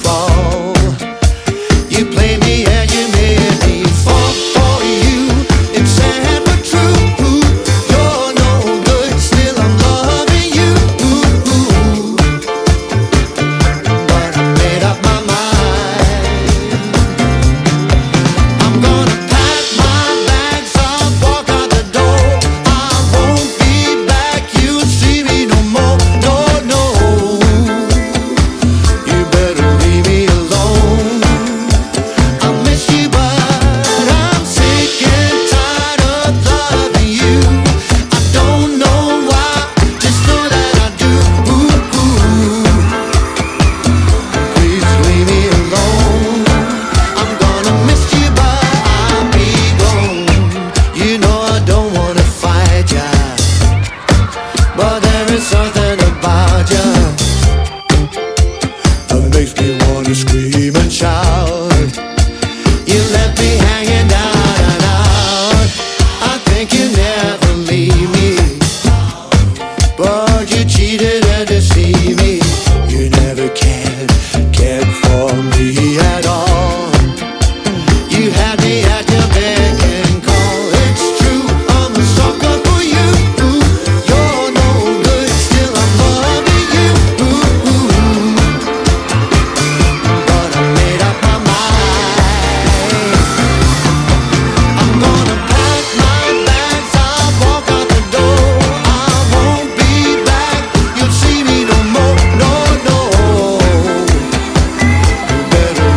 crawl. You play me and you made me fall for you. It's sad but true. You're no good, still I'm loving you. But I made up my mind. I'm gonna pack my bags up, walk out the door. I won't be back, you'll see me no more. No, no, you better leave me alone. I miss you, but I'm sick and tired of loving you. I don't know why, just know that I do. Please leave me alone. I'm gonna miss you, but I'll be gone. You know I don't wanna fight ya, but there is something about ya that makes me wanna scream and shout. You left me hanging down and out. I think you never leave me, but you cheated and deceived me. You never cared for me at all. You had me at your beck and call. It's true, I'm a sucker for you. You're no good, still I'm loving you. But I made up my mind. I'm gonna pack my bags, I'll walk out the door. I won't be back, you'll see me no more. No, no, you better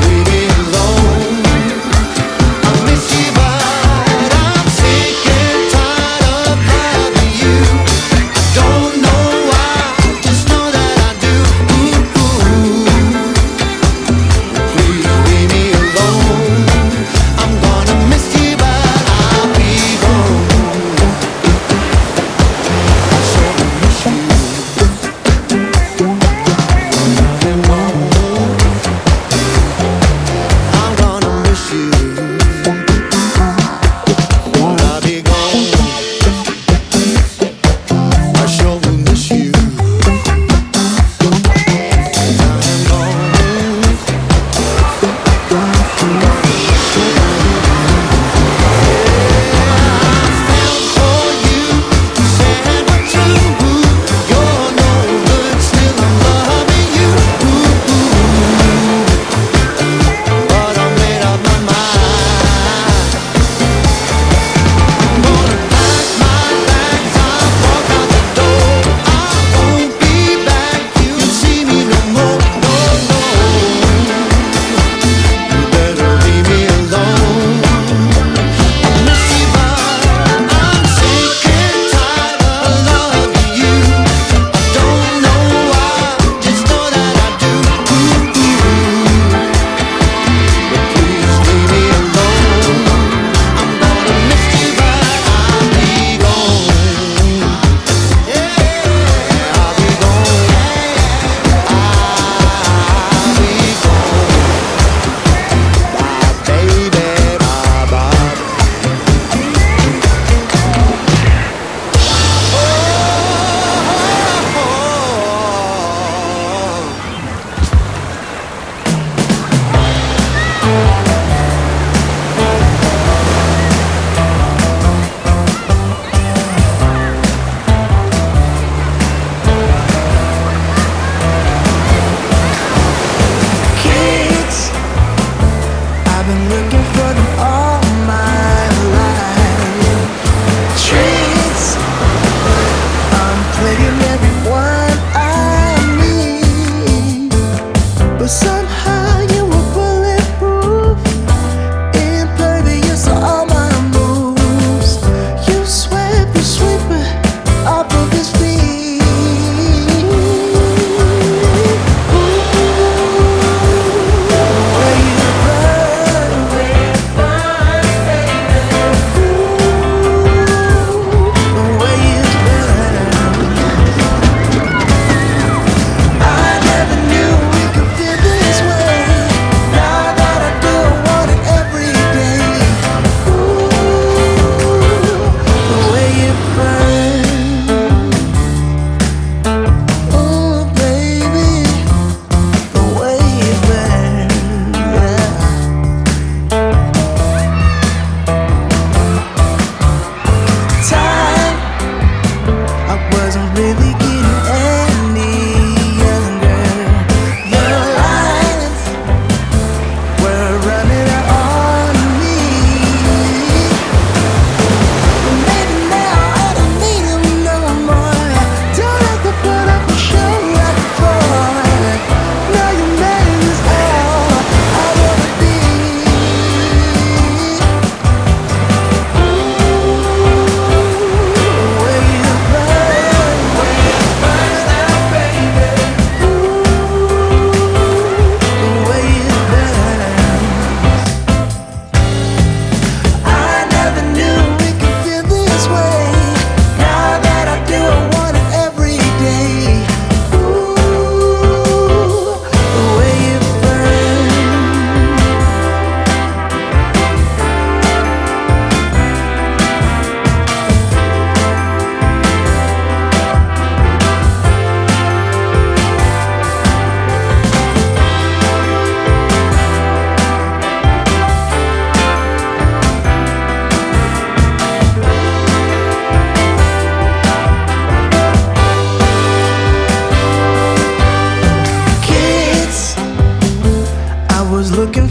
was looking